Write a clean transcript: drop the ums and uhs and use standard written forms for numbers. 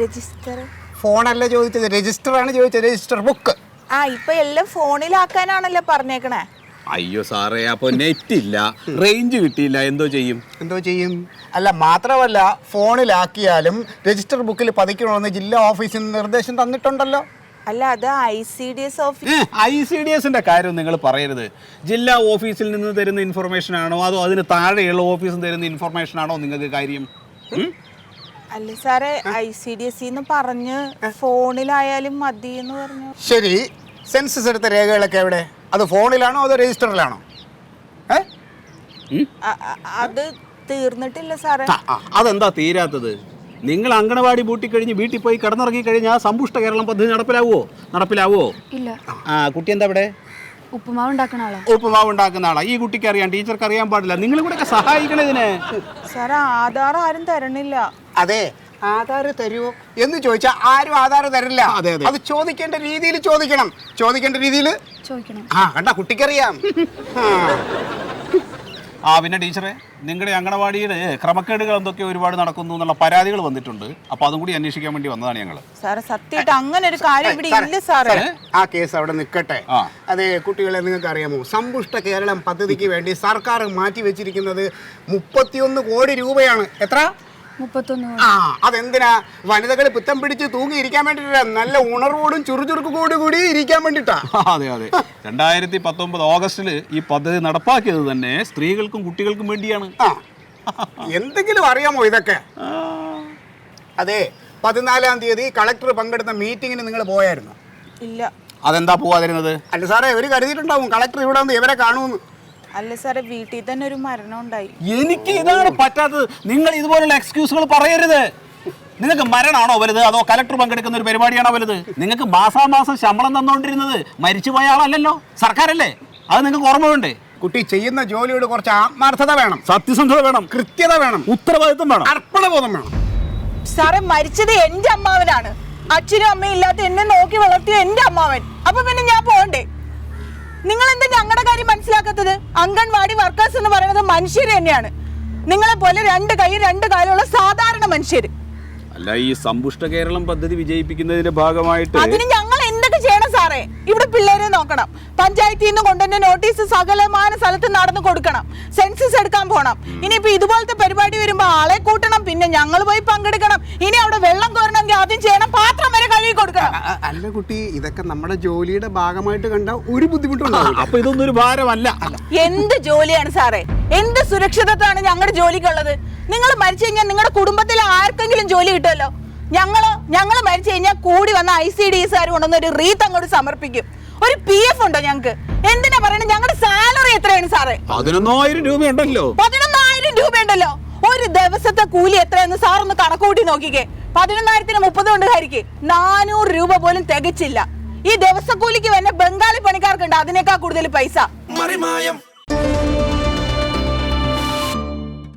Register ഫോണല്ല ചോദിച്ചത്, register ആണ് ചോദിച്ചത്. Register book. ഇപ്പൊ എല്ലാം ഫോണിലാക്കാനാണല്ലോ പറഞ്ഞേക്കണേ. അയ്യോ സാറേ, അപ്പൊ നെറ്റ് ഇല്ല, റേഞ്ച് കിട്ടിയില്ല, എന്തോ ചെയ്യും? അല്ല, മാത്രമല്ല ഫോണിലാക്കിയാലും രജിസ്റ്റർ ബുക്കിൽ പതിക്കണമെന്ന് ജില്ലാ ഓഫീസിൽ നിന്ന് നിർദ്ദേശം തന്നിട്ടുണ്ടല്ലോ. അല്ല, അത് ICDS ഓഫീസ്. ICDSന്റെ കാര്യം നിങ്ങൾ പറയരുത്. ജില്ലാ ഓഫീസിൽ നിന്ന് തരുന്ന ഇൻഫർമേഷൻ ആണോ അതോ അതിന് താഴെയുള്ള ഓഫീസിൽ തരുന്ന ഇൻഫർമേഷൻ ആണോ നിങ്ങൾക്ക് കാര്യം? അല്ല സാറേ, ICDS പറഞ്ഞ് ഫോണിലായാലും മതി എന്ന് പറഞ്ഞു. ശരി, സെൻസസ് എടുത്ത രേഖകളൊക്കെ എവിടെ? അത് ഫോണിലാണോ അതോ രജിസ്റ്ററിലാണോ? അത് തീർന്നിട്ടില്ല സാറേ. അതെന്താ തീരാത്തത്? നിങ്ങൾ അങ്കണവാടി പൂട്ടിക്കഴിഞ്ഞ് വീട്ടിൽ പോയി കിടന്നിറങ്ങി കഴിഞ്ഞാൽ സമ്പുഷ്ട കേരളം പദ്ധതി നടപ്പിലാവോ? ഇല്ല. കുട്ടി എന്താ ഇവിടെ? ഉപ്പുമാവ് ഉണ്ടാക്കുന്ന ആളാ. ഈ കുട്ടിക്ക് അറിയാം, ടീച്ചർക്ക് അറിയാൻ പാടില്ല. നിങ്ങൾ കൂടെ ഒക്കെ സഹായിക്കണം ഇതിനെ. സാറേ, ആധാർ ആരും തരണില്ല. അതെ, ആധാർ തരുമോ എന്ന് ചോദിച്ചാൽ ആരും ആധാർ തരില്ല. അത് ചോദിക്കേണ്ട രീതിയിൽ ചോദിക്കണം. കണ്ട, കുട്ടിക്കറിയാം. പിന്നെ ടീച്ചറെ, നിങ്ങളുടെ അങ്കണവാടിയുടെ ക്രമക്കേടുകൾ എന്തൊക്കെ ഒരുപാട് നടക്കുന്നു എന്നുള്ള പരാതികൾ വന്നിട്ടുണ്ട്. അപ്പൊ അതും കൂടി അന്വേഷിക്കാൻ വേണ്ടി വന്നതാണ് ഞങ്ങൾ. സാറേ, സത്യമായിട്ട് അങ്ങനെ ഒരു കാര്യം ഇവിടെ ഇല്ല സാറേ. ആ കേസ് അവിടെ നിൽക്കട്ടെ. അതെ കുട്ടികളെ, നിങ്ങൾക്ക് അറിയാമോ, സമ്പുഷ്ട കേരളം പദ്ധതിക്ക് വേണ്ടി സർക്കാർ മാറ്റി വെച്ചിരിക്കുന്നത് 31 കോടി രൂപയാണ്. എത്ര? 31. അതെന്തിനാ? വനിതകൾ പിത്തം പിടിച്ച് തൂങ്ങിയിരിക്കാൻ വേണ്ടിട്ടാ. നല്ല ഉണർവോടും ചുറുചുറുക്കോടുകൂടി ഇരിക്കാൻ വേണ്ടിട്ടാ. അതെ 2019 ഓഗസ്റ്റിൽ ഈ പദ്ധതി നടപ്പാക്കിയത് തന്നെ സ്ത്രീകൾക്കും കുട്ടികൾക്കും വേണ്ടിയാണ്. എന്തെങ്കിലും അറിയാമോ ഇതൊക്കെ? അതെ, 14-ാം തീയതി കളക്ടർ പങ്കെടുത്ത മീറ്റിങ്ങിന് നിങ്ങൾ പോയായിരുന്നു? ഇല്ല. അതെന്താ പോവാതിരുന്നത്? അല്ല സാറേ, ഒരു കരുതിയിട്ടുണ്ടാവും കളക്ടർ ഇവിടെ വന്ന് ഇവരെ കാണുമെന്ന്. അല്ല സാറേ, വീട്ടിൽ തന്നെ ഒരു മരണം ഉണ്ടായി. എനിക്ക് ഇതാണ് പറ്റാത്തത്. നിങ്ങൾ ഇതുപോലുള്ള എക്സ്ക്യൂസുകൾ പറയരുത്. നിങ്ങൾക്ക് മരണമാണോ വലുത് അതോ കലക്ടർ പങ്കെടുക്കുന്ന ഒരു പരിപാടിയാണോ വലുത്? നിങ്ങൾക്ക് മാസാമാസം ശമ്പളം തന്നുകൊണ്ടിരുന്നത് മരിച്ചുപോയ ആളല്ലല്ലോ, സർക്കാരല്ലേ. അത് നിങ്ങൾക്ക് ഓർമ്മ വേണ്ടേ? കുട്ടി ചെയ്യുന്ന ജോലിയോട് കുറച്ച് ആത്മാർത്ഥത വേണം, സത്യസന്ധത വേണം, കൃത്യത വേണം, ഉത്തരവാദിത്വം വേണം, അർപ്പണബോധം വേണം. സാറേ, മരിച്ചത് എന്റെ അമ്മാവനാണ്. അച്ഛനും അമ്മയും ഇല്ലാത്ത എന്നെ നോക്കി വളർത്തിയ എന്റെ അമ്മാവൻ. അപ്പൊ പിന്നെ ഞാൻ പോകണ്ടേ? നിങ്ങൾ എന്താ ഞങ്ങളുടെ കാര്യം മനസ്സിലാക്കാത്തത്? അംഗൻവാടി വർക്കേഴ്സ് എന്ന് പറയുന്നത് മനുഷ്യർ തന്നെയാണ്. നിങ്ങളെ പോലെ 2 കൈ 2 കാലുള്ള സാധാരണ മനുഷ്യർ. അല്ല, ഈ സമ്പുഷ്ട കേരളം പദ്ധതി വിജയിപ്പിക്കുന്നതിന്റെ ഭാഗമായിട്ട് അതിന് ഞങ്ങൾ എന്തൊക്കെ ചെയ്യണം സാറേ? ഇവിടെ പിള്ളേരെ നോക്കണം, പഞ്ചായത്തിൽ നിന്ന് കൊണ്ടുവന്ന നോട്ടീസ് സകലമാന സ്ഥലത്ത് നടന്നു കൊടുക്കണം, സെൻസസ് എടുക്കാൻ പോകണം. ഇനിയിപ്പോ ഇതുപോലത്തെ പരിപാടി വരുമ്പോ ആളെ കൂട്ടണം, പിന്നെ ഞങ്ങൾ പോയി പങ്കെടുക്കണം. ഇനി അവിടെ വെള്ളം കോരണമെങ്കിൽ ആദ്യം ചെയ്യണം, പാത്രം വരെ കഴുകി കൊടുക്കണം. അല്ല കുട്ടി, ഇതൊക്കെ നമ്മുടെ ജോലിയുടെ ഭാഗമായിട്ട് കണ്ട ഒരു ബുദ്ധിമുട്ടുണ്ടാവും. അപ്പൊ ഇതൊന്നും ഒരു ഭാരമല്ല. എന്ത് ജോലിയാണ് സാറേ? എന്ത് സുരക്ഷിതത്വമാണ് ഞങ്ങളുടെ ജോലിക്കുള്ളത്? നിങ്ങൾ മരിച്ചു കഴിഞ്ഞാൽ നിങ്ങളുടെ കുടുംബത്തിലെ ആർക്കെങ്കിലും ജോലി കിട്ടുമല്ലോ. ഞങ്ങള് മരിച്ചു കഴിഞ്ഞാൽ കൂടി വന്ന ICDS കൊണ്ടുവന്ന് ഒരു റീത്ത് അങ്ങോട്ട് സമർപ്പിക്കും. ഒരു PF ഉണ്ടോ ഞങ്ങൾക്ക്? എന്തിനാ പറയണത്? ഞങ്ങളുടെ സാലറി എത്രയാണ് സാറേ? 11,000 രൂപയുണ്ടല്ലോ. 11,000 രൂപയുണ്ടല്ലോ. ഒരു ദിവസത്തെ കൂലി എത്രയെന്ന് സാറൊന്ന് കണക്കൂട്ടി നോക്കിക്കേ. 11,000-ന് 30 കൊണ്ട് ഹരിക്ക് 400 രൂപ പോലും തികച്ചില്ല. ഈ ദിവസക്കൂലിക്ക് തന്നെ ബംഗാളി പണിക്കാർക്കുണ്ട് അതിനേക്കാൾ കൂടുതൽ പൈസ.